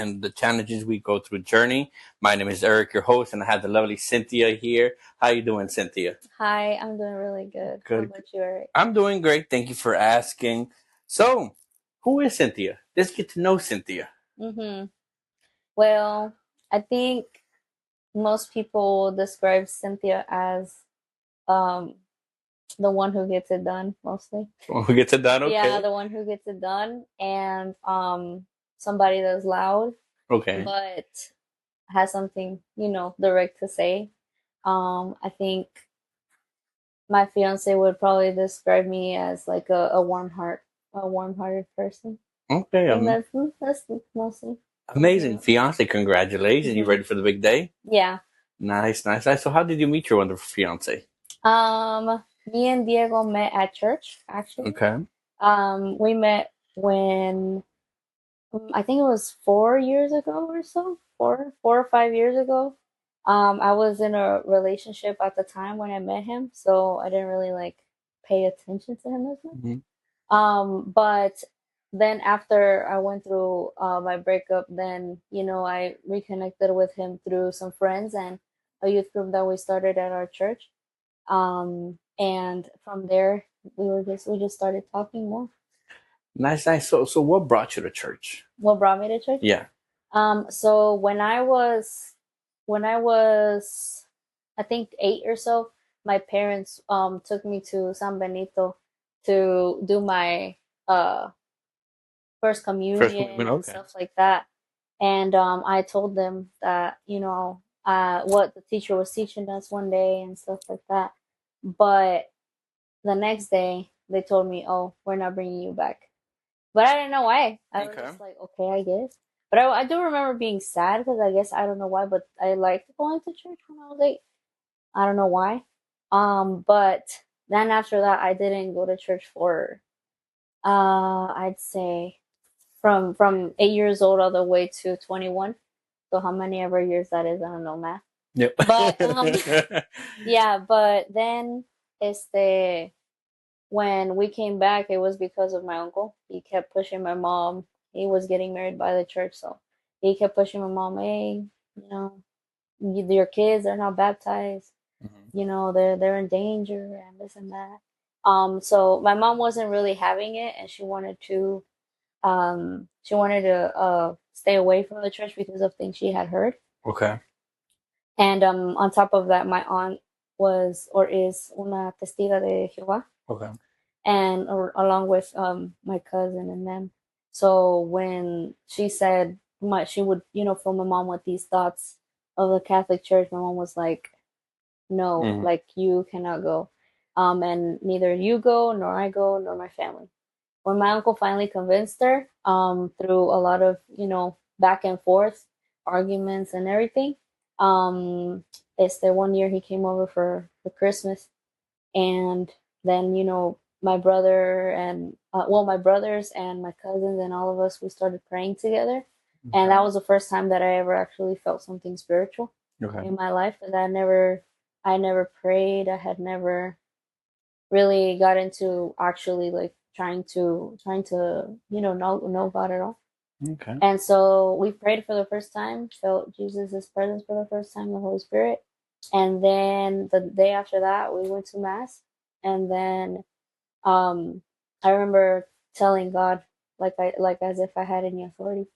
and the challenges we go through journey. My name is Eric, your host, and I have the lovely Cinthia here. How you doing, Cinthia? Hi, I'm doing really good. How Good. about you, Eric? I'm doing great. Thank you for asking. So, who is Cinthia? Let's get to know Cinthia. Mm-hmm. Well, I think most people describe Cynthia as um the one who gets it done mostly. Who gets it done? Yeah, Okay. the one who gets it done and somebody that's loud Okay. but has something, direct to say. I think my fiance would probably describe me as like a warm-hearted person. Okay. I think that's mostly. Amazing. Fiance, congratulations. You Mhm. ready for the big day? Yeah. Nice, nice, nice. So, how did you meet your wonderful fiance? Me and Diego met at church, actually. Okay. We met when I think it was 4 years ago or so, 4 or 5 years ago. I was in a relationship at the time when I met him, so I didn't really like pay attention to him as much. Mhm. But then after I went through my breakup, then I reconnected with him through some friends and a youth group that we started at our church. And from there, we just started talking more. Nice, nice. So what brought you to church? What brought me to church? Yeah. So when I was, I think 8 or so, my parents took me to San Benito to do my uh first First communion commitment. and Okay. stuff like that. And I told them that, what the teacher was teaching us one day and stuff like that. But the next day, they told me, "Oh, we're not bringing you back." But I didn't know why. I was Okay. just like, "Okay, I guess." But I do remember being sad because I guess I don't know why, but I liked going to church when I was 8. I don't know why. But then after that, I didn't go to church for I'd say from 8 years old all the way to 21. So how many ever years that is, I don't know math. Yep. But yeah, but then este when we came back, it was because of my uncle. He kept pushing my mom. He was getting married by the church, so he kept pushing my mom. Hey, your kids are not baptized. Mhm. They're in danger and this and that. So my mom wasn't really having it, and she wanted to stay away from the church because of things she had heard. Okay. And on top of that, my aunt was or is una testiga de Jehová, Okay. and or, along with my cousin and them. So when she said she would fill my mom with these thoughts of the Catholic Church, my mom was like, "No, Hmm. like you cannot go, and neither you go nor I go nor my family." When my uncle finally convinced her, through a lot of back and forth arguments and everything, it's the one year he came over for Christmas, and then my brother and my brothers and my cousins and all of us, we started praying together, and that Okay. was the first time that I ever actually felt something spiritual Okay. in my life. Because I never prayed. I had never really got into actually like trying to know God at all. Okay. And so we prayed for the first time, felt Jesus' presence for the first time, the Holy Spirit. And then the day after that, we went to Mass. And then um, I remember telling God, like as if I had any authority.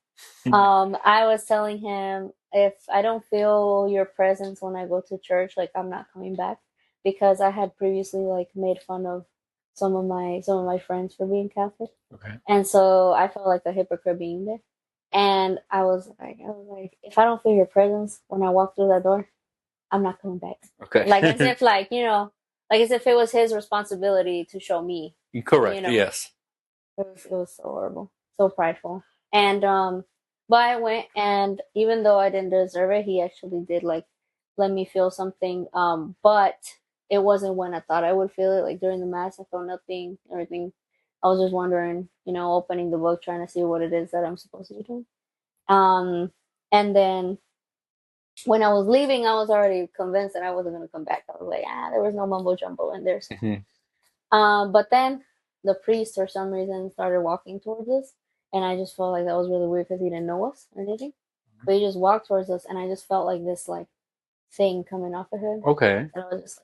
I was telling him, if I don't feel your presence when I go to church, like I'm not coming back, because I had previously like made fun of some of my friends for being Catholic, Okay. and so I felt like a hypocrite being there. And I was like, if I don't feel your presence when I walk through that door, I'm not coming back. Okay. Like as if like as if it was his responsibility to show me. You Correct. know, Yes. it was so horrible, so prideful. And but I went, and even though I didn't deserve it, he actually did like let me feel something. But it wasn't when I thought I would feel it. Like during the mass, I felt nothing. Everything. I was just wondering, opening the book, trying to see what it is that I'm supposed to be doing. Um, and then when I was leaving, I was already convinced that I wasn't going to come back. I was like, there was no mumbo jumbo in there. So. Mhm. But then the priest, for some reason, started walking towards us, and I just felt like that was really weird because he didn't know us or anything. but he just walked towards us, and I just felt like this like thing coming off of him, Okay. and I was just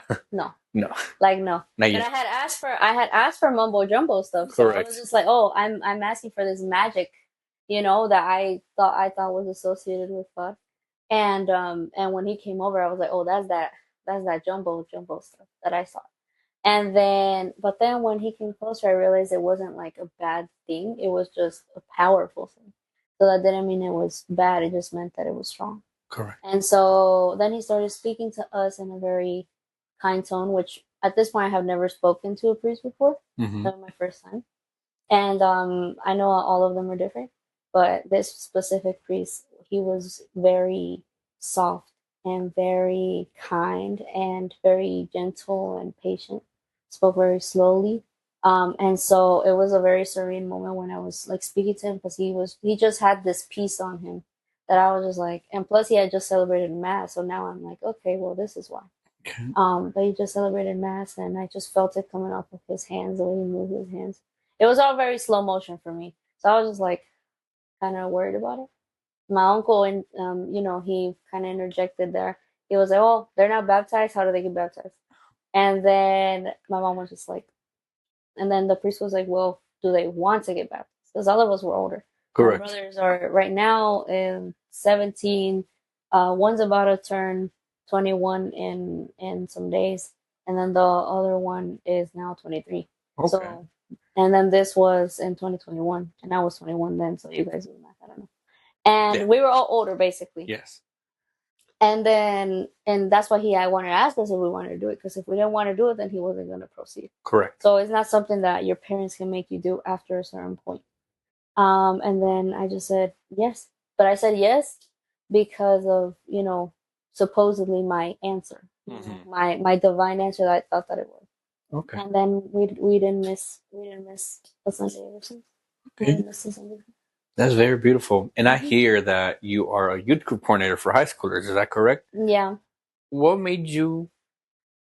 like, no, No. like no. Not But yet. I had asked for mumbo jumbo stuff, so I was Correct. just like, oh, I'm asking for this magic, that I thought was associated with God. And when he came over, I was like, oh, that's that jumbo stuff that I saw. But then when he came closer, I realized it wasn't like a bad thing. It was just a powerful thing. So that didn't mean it was bad. It just meant that it was strong. Correct. And so then he started speaking to us in a very kind tone, which at this point I have never spoken to a priest before. Mm-hmm. That was my first time. And I know all of them are different, but this specific priest, he was very soft and very kind and very gentle and patient. Spoke very slowly. And so it was a very serene moment when I was like speaking to him, because he just had this peace on him that I was just like, and plus he had just celebrated mass, so now I'm like, okay, well, this is why. Okay. But he just celebrated mass, and I just felt it coming off of his hands, the way he moved his hands. It was all very slow motion for me, so I was just like kind of worried about it. My uncle, and he kind of interjected there. He was like, "Oh, they're not baptized. How do they get baptized?" And then my mom was just like, and then the priest was like, "Well, do they want to get baptized?" Because all of us were older. My Correct. brothers are right now in 17. One's about to turn 21 in some days, and then the other one is now 23. Okay. So, and then this was in 2021, and I was 21 then. So you guys do the math. I don't know. Yeah. And we were all older, basically. Yes. And that's why I wanted to ask us if we wanted to do it, because if we didn't want to do it, then he wasn't going to proceed. Correct. So it's not something that your parents can make you do after a certain point. And then I just said yes, but I said yes because of supposedly my answer, Mm-hmm. my divine answer that I thought that it was. Okay. And then we didn't miss a Sunday ever since. We Okay. didn't miss a Sunday. That's very beautiful. And I Mm-hmm. hear that you are a youth group coordinator for high schoolers. Is that correct? Yeah. What made you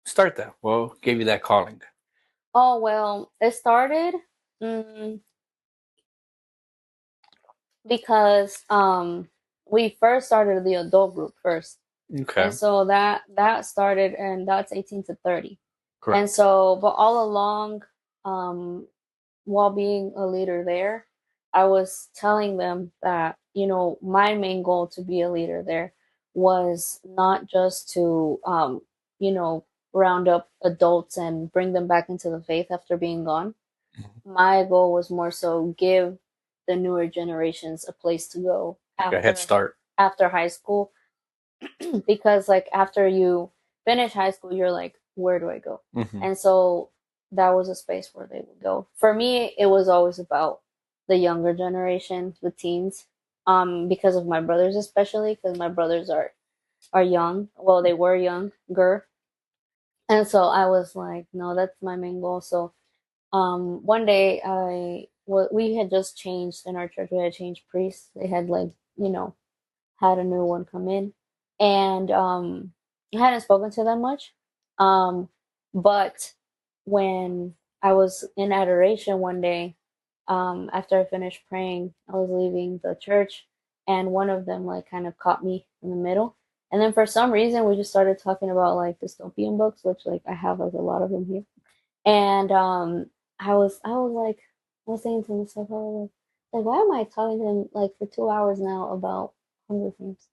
start that? What gave you that calling? Oh well, it started. Mm, because we first started the adult group first, and Okay. so that started, and that's 18 to 30. And Correct. so, but all along, um while being a leader there, I was telling them that my main goal to be a leader there was not just to you know round up adults and bring them back into the faith after being gone. Mhm. My goal was more so give the newer generations a place to go Like a head start. after high school, because like after you finish high school, you're like, where do I go? Mm-hmm. And so that was a space where they would go. For me, it was always about the younger generation, the teens, because of my brothers, especially because my brothers are young. Well, they were younger, and so I was like, no, that's my main goal. So one day we had just changed in our church. We had changed priests. They had like had a new one come in, and I hadn't spoken to them much. Um, but when I was in adoration one day, after I finished praying, I was leaving the church, and one of them like kind of caught me in the middle. And then for some reason, we just started talking about like dystopian books, which like I have like a lot of them here. And I was saying to myself, I was like, why am I talking to him like for 2 hours now about Hunger Games?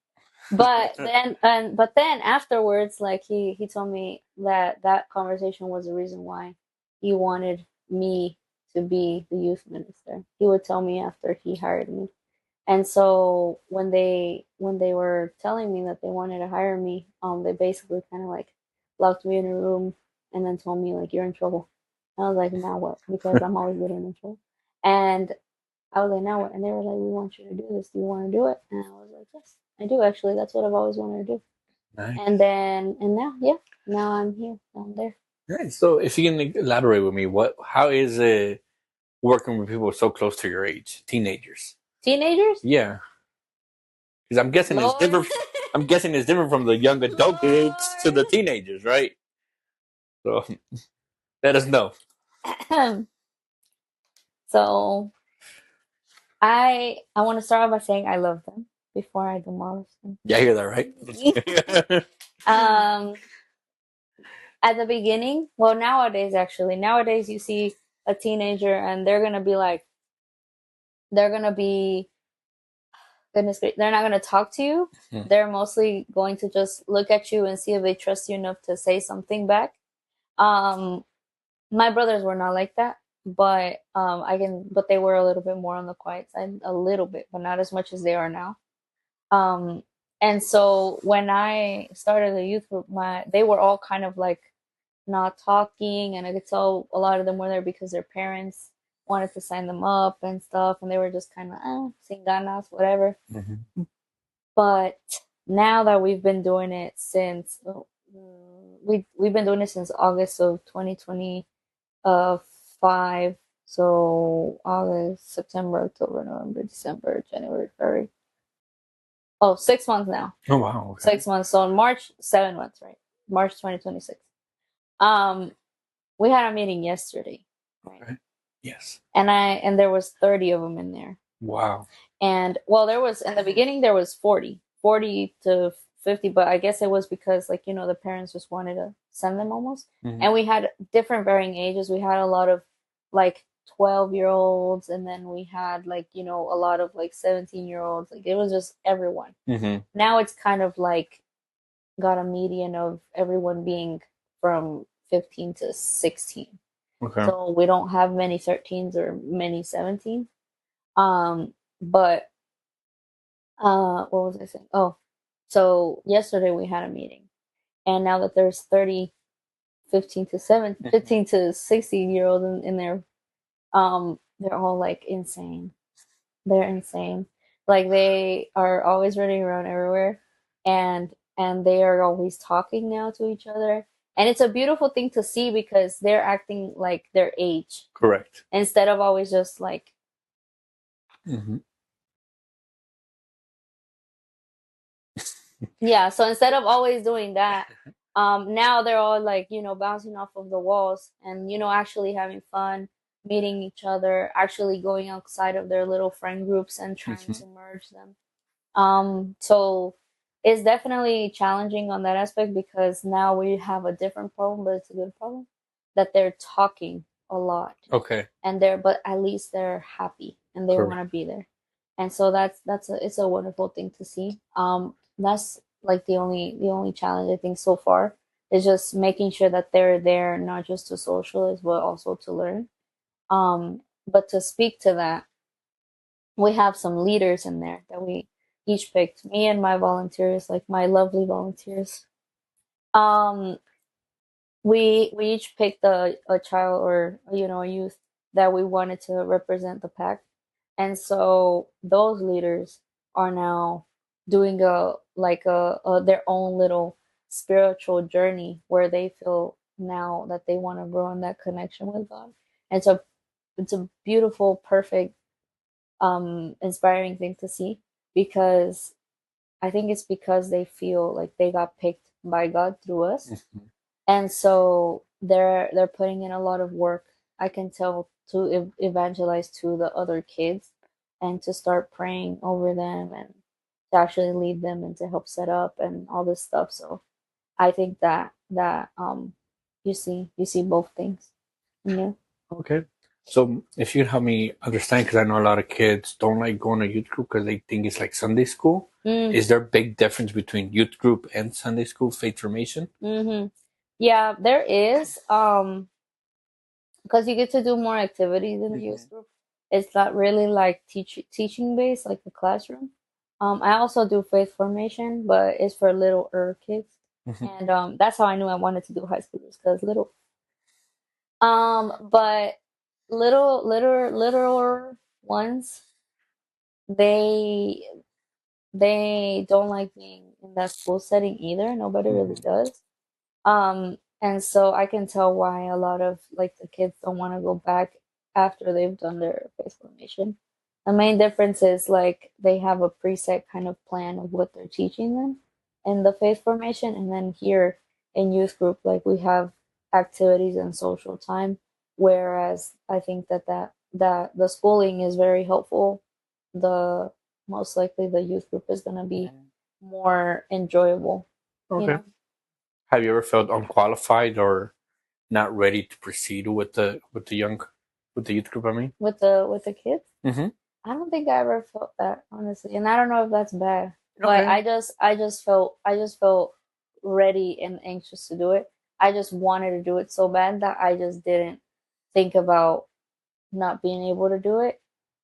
But then afterwards, like he told me that conversation was the reason why he wanted me to be the youth minister. He would tell me after he hired me. And so when they were telling me that they wanted to hire me, they basically kind of like locked me in a room and then told me like, you're in trouble. And I was like, now what? Because I'm always getting in trouble. And I was like, now what? And they were like, we want you to do this. Do you want to do it? And I was like, yes, I do actually. That's what I've always wanted to do. Nice. And now, yeah, now I'm here. I'm there. Nice. So, if you can elaborate with me, how is it working with people so close to your age, teenagers? Teenagers? Yeah, because I'm guessing it's Lord. different. I'm guessing it's different from the young adult groups to the teenagers, right? So, let us know. Lord. So I want to start off by saying I love them. before I demolish them. Yeah, I hear that, right? um, at the beginning, well, nowadays you see a teenager and they're gonna be goodness, they're not gonna talk to you. Mhm. They're mostly going to just look at you and see if they trust you enough to say something back. Um, my brothers were not like that, but but they were a little bit more on the quiet side, a little bit, but not as much as they are now. Um, and so when I started the youth group, they were all kind of like not talking, and I could tell a lot of them were there because their parents wanted to sign them up and stuff, and they were just kind of sin ganas, whatever. Mhm. But now that we've been doing it since we've been doing it since August of 2020 five. So August, September, October, November, December, January, February. Oh, 6 months now. Oh wow. Okay. 6 months. So in March, 7 months, right? March 2026. Um, we had a meeting yesterday, right? Okay. Yes. And there was 30 of them in there. Wow. And well, there was in the beginning there was 40 to 50, but I guess it was because like the parents just wanted to send them almost. Mhm. And we had different varying ages. We had a lot of like 12-year-olds, and then we had like a lot of like 17-year-olds. Like it was just everyone. Mhm. Now it's kind of like got a median of everyone being from 15 to 16. Okay. So we don't have many 13s or many 17s. But what was I saying? Oh, so yesterday we had a meeting, and now that there's 30, 15 to 7, Mhm. 15 to 16-year-olds in there, they're all like insane. They're insane. Like they are always running around everywhere, and they are always talking now to each other. And it's a beautiful thing to see because they're acting like their age Correct. instead of always just like Mm-hmm. yeah. So instead of always doing that, now they're all like bouncing off of the walls and actually having fun, meeting each other, actually going outside of their little friend groups and trying Mm-hmm. to merge them. So it's definitely challenging on that aspect because now we have a different problem, but it's a good problem that they're talking a lot Okay. and but at least they're happy and they want Correct. to be there. And so it's a wonderful thing to see. That's like the only challenge I think so far is just making sure that they're there not just to socialize but also to learn. But to speak to that, we have some leaders in there that we each picked. Me and my volunteers, like my lovely volunteers. Um, we each picked a child or a youth that we wanted to represent the pack, and so those leaders are now doing a their own little spiritual journey where they feel now that they want to grow in that connection with God. And so it's a beautiful, perfect, inspiring thing to see because I think it's because they feel like they got picked by God through us, Mm-hmm. and so they're putting in a lot of work. I can tell to evangelize to the other kids and to start praying over them and to actually lead them and to help set up and all this stuff. So I think that you see both things. Yeah. Okay. So if you could help me understand, because I know a lot of kids don't like going to youth group because they think it's like Sunday school. Mm, Is there a big difference between youth group and Sunday school faith formation? mm-hmm. Yeah, there is. Because you get to do more activities in the Mm-hmm. youth group. It's not really like teaching based like the classroom. I also do faith formation, but it's for little kids, Mm-hmm. and that's how I knew I wanted to do high schoolers because little. But littler ones, they they don't like being in that school setting either. Nobody really Mm-hmm. does. And so I can tell why a lot of like the kids don't want to go back after they've done their face formation. The main difference is like they have a preset kind of plan of what they're teaching them in the face formation, and then here in youth group, like we have activities and social time. Whereas I think that the schooling is very helpful. The most likely the youth group is going to be more enjoyable. You Okay. know, Have you ever felt unqualified or not ready to proceed with the youth group? I mean. with the kids. Mm-hmm. I don't think I ever felt that honestly, and I don't know if that's bad, but Okay. I just felt ready and anxious to do it. I just wanted to do it so bad that I just didn't think about not being able to do it.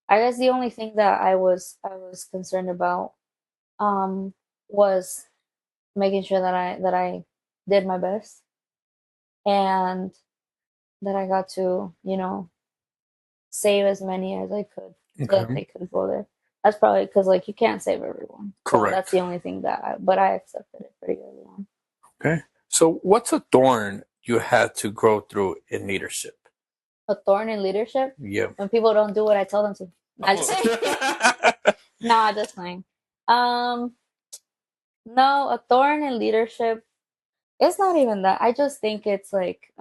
I guess the only thing that I was concerned about um was making sure that I did my best and that I got to, save as many as I could so that Okay. they could go there. That's probably because like you can't save everyone. So that's Correct. the only thing but I accepted it pretty early on. Okay. So, what's a thorn you had to grow through in leadership? A thorn in leadership Yeah. when people don't do what I tell them to. I just nah, just fine. Um, no, a thorn in leadership. It's not even that. I just think it's like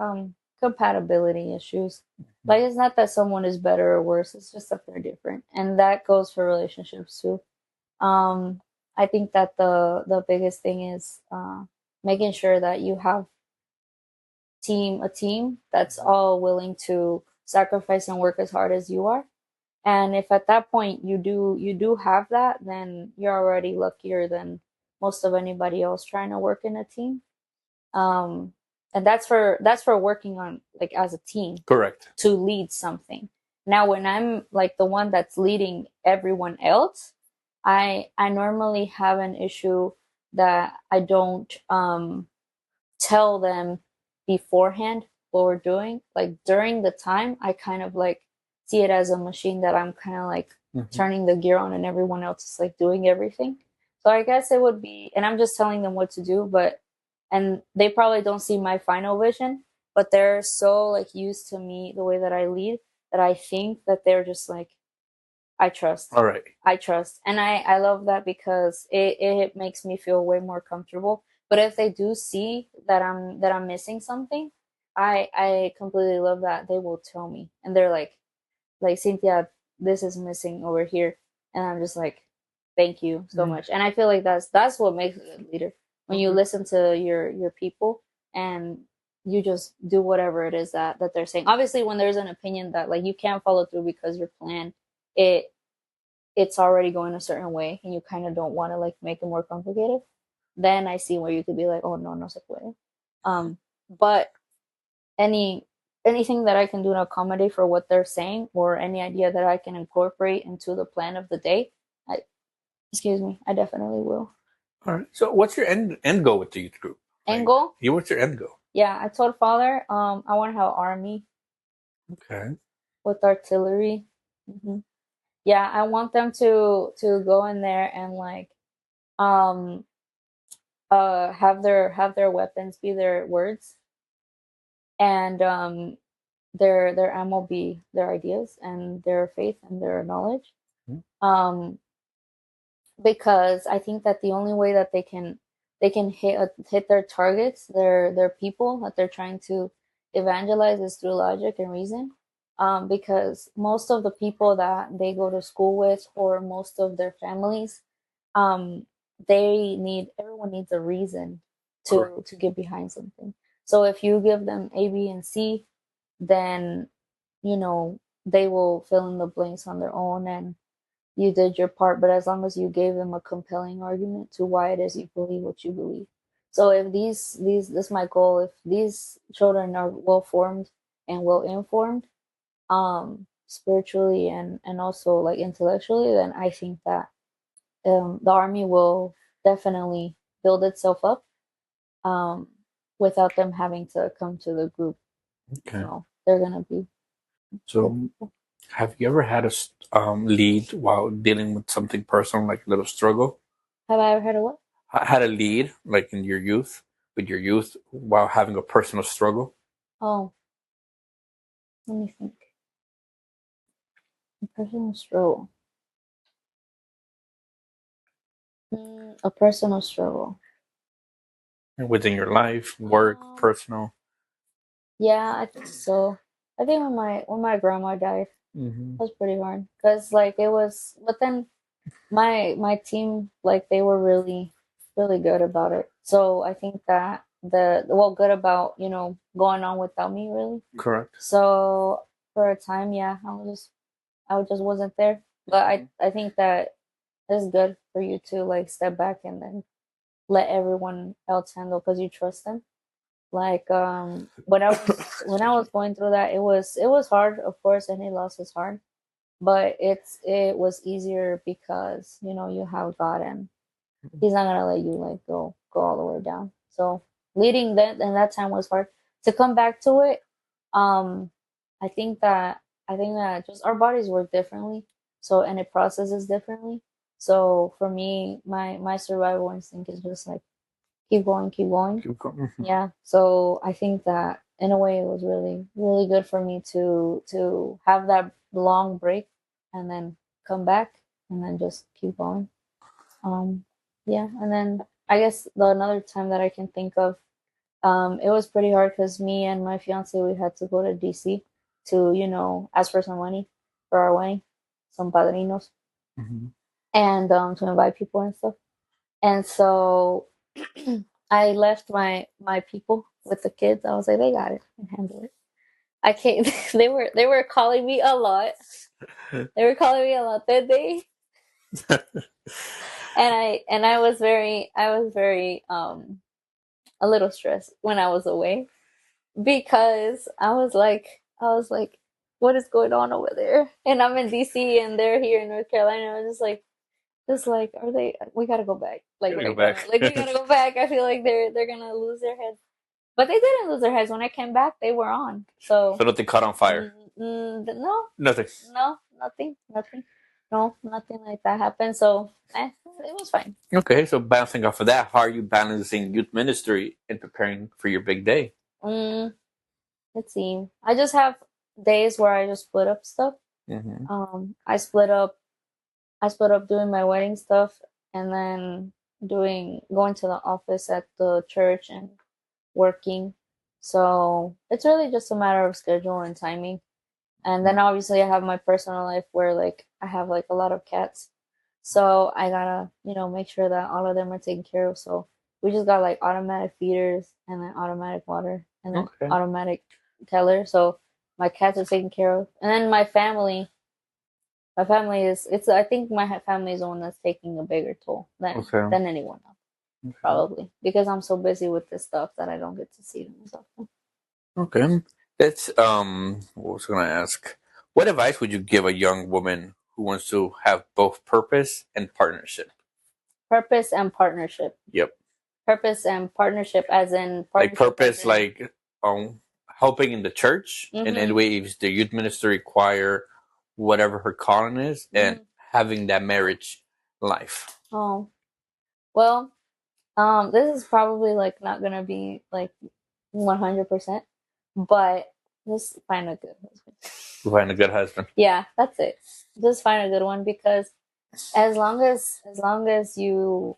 compatibility issues. Like it's not that someone is better or worse. It's just that they're different, and that goes for relationships too. Um, I think that the biggest thing is making sure that you have a team that's all willing to sacrifice and work as hard as you are. And if at that point you do have that, then you're already luckier than most of anybody else trying to work in a team. Um, and that's for working on like as a team Correct. to lead something. Now, when I'm like the one that's leading everyone else, I normally have an issue that I don't tell them beforehand what we're doing. Like during the time, I kind of like see it as a machine that I'm kind of like Mm-hmm. turning the gear on and everyone else is like doing everything. So I guess it would be, and I'm just telling them what to do, but, and they probably don't see my final vision, but they're so like used to me, the way that I lead, that I think that they're just like, I trust. All right. I trust. And I love that because it makes me feel way more comfortable. But if they do see that I'm missing something, I completely love that they will tell me. And they're like Cynthia, this is missing over here. And I'm just like, thank you so Mm. much. And I feel like that's what makes a good leader. When you Okay. listen to your people and you just do whatever it is that they're saying. Obviously when there's an opinion that like you can't follow through because your plan it it's already going a certain way and you kind of don't want to like make it more complicated, then I see where you could be like, oh no, no se puede. But any anything that I can do to accommodate for what they're saying or any idea that I can incorporate into the plan of the day, I excuse me, I definitely will. All right. So, what's your end goal with the youth group? End Like, goal? yeah, what's your end goal? Yeah, I told father, I want to have army Okay. with artillery. hmm Yeah, I want them to go in there and like um have their weapons be their words and their ammo be their ideas and their faith and their knowledge. Mm. um because I think that the only way that they can hit their targets, their people that they're trying to evangelize is through logic and reason. Because most of the people that they go to school with or most of their families, um, everyone needs a reason Correct. to get behind something. So if you give them A, B, and C, then they will fill in the blanks on their own and you did your part, but as long as you gave them a compelling argument to why it is you believe what you believe. So if this is my goal, if these children are well formed and well informed, spiritually and also like intellectually, then I think that the army will definitely build itself up um, without them having to come to the group. Okay. They're gonna be good So, people. have you ever had a lead while dealing with something personal, like a little struggle? Have I ever heard of what? Had a lead, like in your youth, with your youth, while having a personal struggle? Oh, let me think. A personal struggle. A personal struggle. Within your life, work, Um, personal. yeah, I think so. I think when my grandma died, Mm-hmm. it was pretty hard because like it was, but then my team, like, they were really really good about it. So I think that good about, going on without me, really. Correct. So for a time, yeah, I just wasn't there. But I think that it's good for you to like step back and then let everyone else handle, because you trust them. Like, when I was going through that, it was hard, of course. Any loss is hard, but it was easier because you have God, and He's not gonna let you like go all the way down. So leading that and that time was hard. To come back to it, um, I think that just our bodies work differently, so, and it processes differently. So for me, my survival instinct is just like keep going, keep going. Keep going. Yeah. So I think that in a way it was really, really good for me to have that long break and then come back and then just keep going. Um, yeah, and then I guess another time that I can think of, it was pretty hard because me and my fiance, we had to go to DC to ask for some money for our wedding, some padrinos, Mm-hmm. and to invite people and stuff. And so I left my people with the kids. I was like, they got it, I can handle it. I can't. They were calling me a lot. They were calling me a lot that day, and I was very a little stressed when I was away, because I was like, what is going on over there? And I'm in DC and they're here in North Carolina. I was just like, are they? We gotta go back. Like Gotta go right now. back. Like we gotta go back. I feel like they're gonna lose their heads. But they didn't lose their heads. When I came back, they were on. So So nothing caught on fire. no, Nothing. no, nothing, no, nothing like that happened. So it was fine. Okay, so bouncing off of that, how are you balancing youth ministry and preparing for your big day? Mm, let's see. I just have days where I just split up stuff. Mm-hmm. I split up doing my wedding stuff, and then going to the office at the church and working. So it's really just a matter of schedule and timing. And then obviously I have my personal life where like I have like a lot of cats. So I gotta, make sure that all of them are taken care of. So we just got like automatic feeders and then automatic water and then Okay. automatic teller. So my cats are taken care of. And then my family is it's I think my family is the one that's taking a bigger toll than Okay. anyone else, Okay. probably because I'm so busy with this stuff that I don't get to see them as often. Okay. That's what was I gonna ask? What advice would you give a young woman who wants to have both purpose and partnership? Purpose and partnership. Yep. Purpose and partnership, as in Like partnership, purpose, like helping in the church, and Mm-hmm. anyway, if the youth ministry choir, whatever her calling is, and having that marriage life. Oh, well, this is probably like not gonna be like 100%, but just find a good husband. Find a good husband. Yeah, that's it. Just find a good one, because as long as you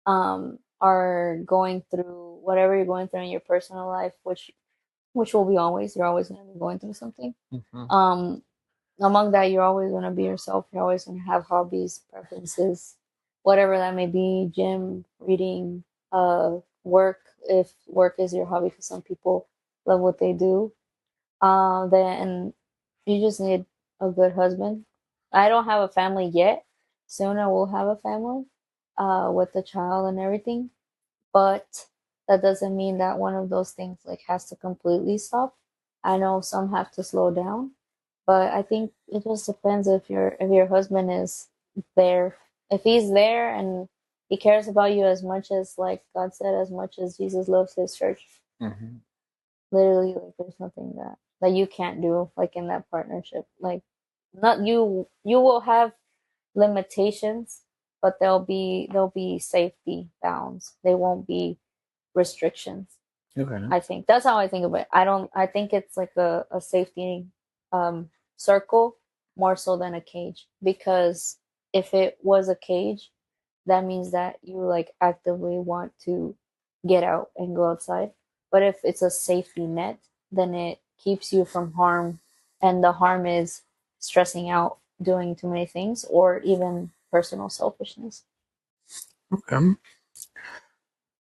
are going through whatever you're going through in your personal life, which will be always, you're always going to be going through something. Mm-hmm. Among that, you're always going to be yourself. You're always going to have hobbies, preferences, whatever that may be: gym, reading, work. If work is your hobby, for some people love what they do, then you just need a good husband. I don't have a family yet. Soon I will have a family, with a child and everything. But that doesn't mean that one of those things like has to completely stop. I know some have to slow down, but I think it just depends if your husband is there. If he's there and he cares about you as much as, like God said, as much as Jesus loves his church. Mm-hmm. Literally, like, there's nothing that you can't do, like, in that partnership. Like, not you will have limitations, but there'll be safety bounds. They won't be restrictions. Okay. I think that's how I think of it. I think it's like a safety circle, more so than a cage, because if it was a cage, that means that you like actively want to get out and go outside. But if it's a safety net, then it keeps you from harm, and the harm is stressing out, doing too many things, or even personal selfishness. Okay.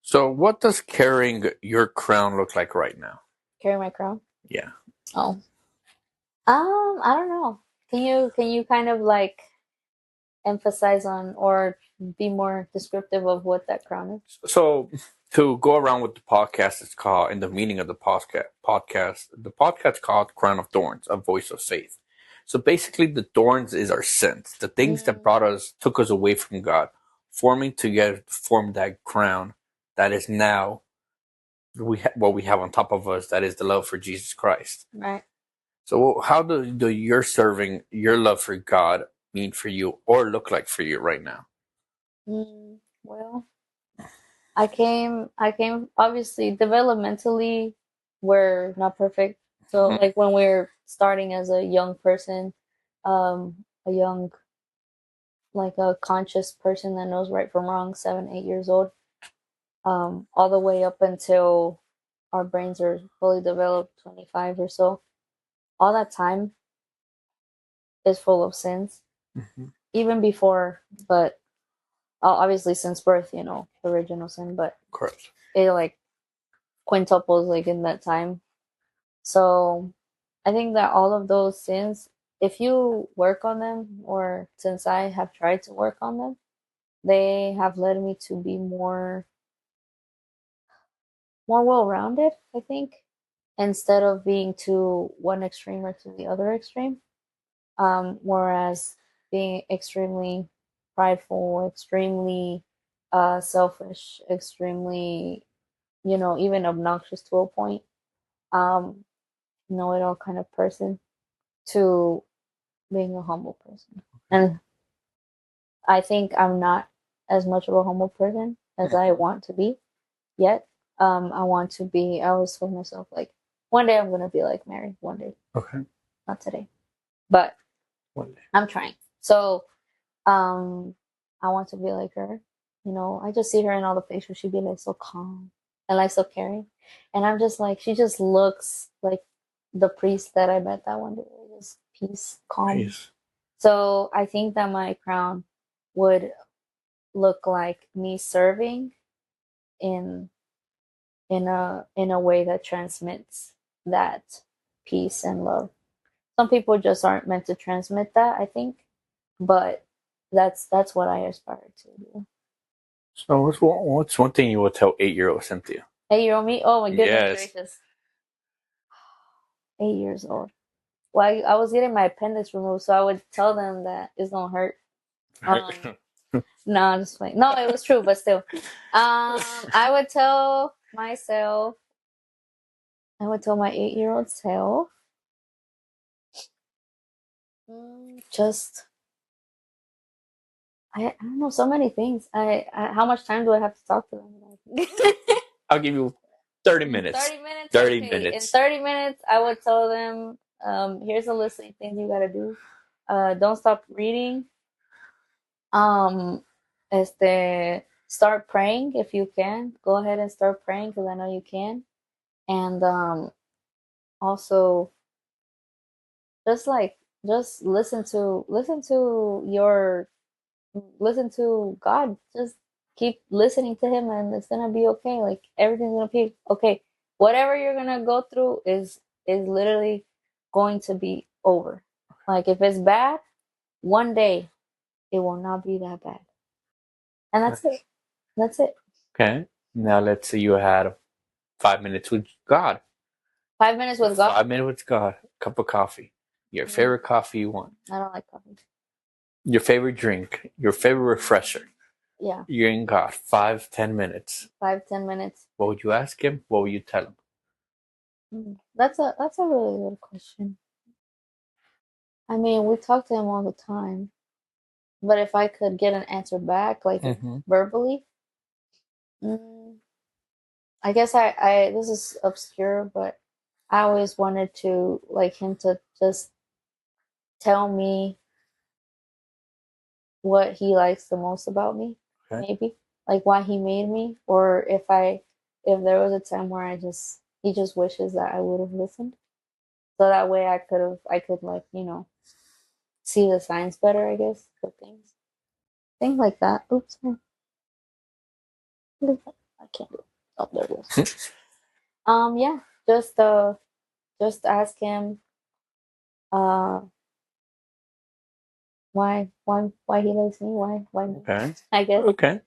So, what does carrying your crown look like right now? Carry my crown. Yeah. Oh, I don't know. Can you kind of like emphasize on or be more descriptive of what that crown is? So, to go around with the podcast, it's called, in the meaning of the podcast called Crown of Thorns, a voice of faith. So basically, the thorns is our sins, the things that Mm, took us away from God, forming together to form that crown that is now what we have on top of us. That is the love for Jesus Christ. right. So, how do your serving, your love for God, mean for you, or look like for you right now? Well, I came obviously developmentally we're not perfect. So Mhm. like when we're starting as a young person, a young like a conscious person that knows right from wrong, 7, 8 years old, all the way up until our brains are fully developed, 25 or so. All that time is full of sins, Mhm. even before, but obviously since birth, original sin, but Correct. it like quintuples like in that time. So I think that all of those sins, if you work on them, or since I have tried to work on them, they have led me to be more well-rounded, I think, instead of being to one extreme or to the other extreme. Whereas being extremely prideful, extremely selfish, extremely, even obnoxious to a point, um, know-it-all kind of person, to being a humble person. And I think I'm not as much of a humble person as I want to be yet. I want to be, I always told myself, like, one day I'm going to be like Mary. One day. Okay. Not today. But One day. I'm trying. So, um, I want to be like her. I just see her in all the pictures. She'd be like so calm and like so caring. And I'm just like, she just looks like the priest that I met that one day. Just peace, calm. Peace. So I think that my crown would look like me serving in in a way that transmits that peace and love. Some people just aren't meant to transmit that, I think, but that's what I aspire to do. So, what's one thing you would tell 8-year-old Cynthia? 8-year-old me? Oh my goodness Yes. gracious. 8 years old. Well, I was getting my appendix removed, so I would tell them that it's gonna hurt. Um, no, I'm just playing. No, it was true, but still. I would tell myself, I would tell my 8-year-old self, just I don't know, so many things. How much time do I have to talk to them? I'll give you 30 minutes. 30 minutes. 30 Okay, in minutes. 30 minutes, I would tell them, here's a list of things you gotta do. Don't stop reading. Um, start praying if you can. Go ahead and start praying because I know you can. And also just like just listen to God. Just keep listening to him and it's gonna be okay. Like everything's gonna be okay. Whatever you're gonna go through is literally going to be over. Like if it's bad, one day it will not be that bad. And that's it. That's it. Okay. Now let's say you had 5 minutes with God. 5 minutes with God. 5 minutes with God. Cup of coffee. Your favorite coffee you want. I don't like coffee. Your favorite drink. Your favorite refresher. Yeah. You're in God. 5, 10 minutes. 5, 10 minutes. What would you ask him? What would you tell him? That's a really good question. I mean, we talk to him all the time, but if I could get an answer back, like Mm-hmm. verbally, mm, I guess I this is obscure, but I always wanted to like him to just tell me what he likes the most about me, Okay. maybe like why he made me, or if there was a time where he just wishes that I would have listened, so that way I could like see the signs better, I guess, for things. Things like that. Oops. I can't do it. Oh, there it goes. Yeah. Just ask him. Uh, why he likes me? Why me? Okay. I guess. Okay.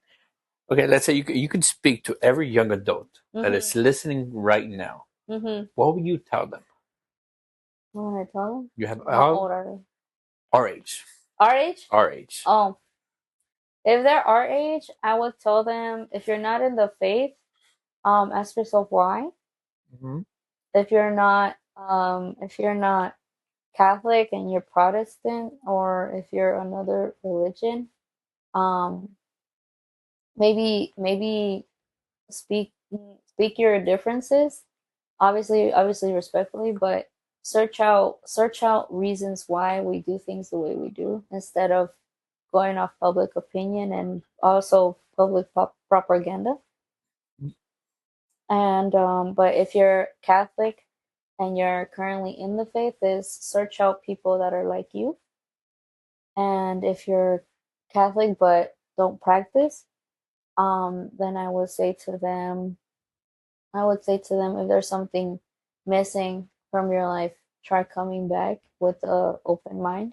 Okay. Let's say you could speak to every young adult that is Mhm. listening right now. Mhm. What would you tell them? What would I tell him? You have How old are they? our age. Our age? Our age. Oh, if they're our age, I would tell them if you're not in the faith, ask yourself why. Mm-hmm. If you're not Catholic and you're Protestant, or if you're another religion, um, maybe speak speak your differences. Obviously respectfully, but search out reasons why we do things the way we do instead of going off public opinion and also public propaganda. And but if you're Catholic and you're currently in the faith, is search out people that are like you. And if you're Catholic but don't practice, then I would say to them, if there's something missing from your life, try coming back with a open mind,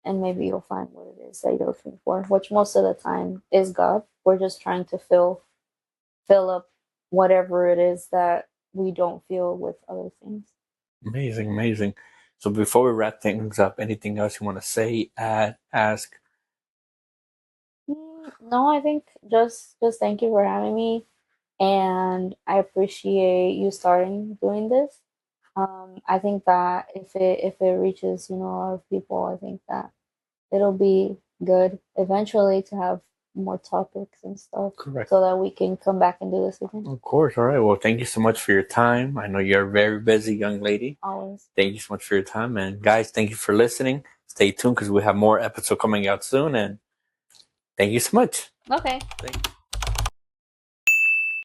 and maybe you'll find what it is that you're looking for, which most of the time is God. We're just trying to fill up whatever it is that we don't feel with other things. Amazing, amazing. So before we wrap things up, anything else you want to say, add, ask? No, I think just thank you for having me, and I appreciate you starting doing this. I think that if it reaches a lot of people, I think that it'll be good eventually to have more topics and stuff Correct. so that we can come back and do this again. Of course. All right. Well, thank you so much for your time. I know you're a very busy young lady. Always. Thank you so much for your time. And guys, thank you for listening. Stay tuned because we have more episodes coming out soon. And thank you so much. Okay. Thank you.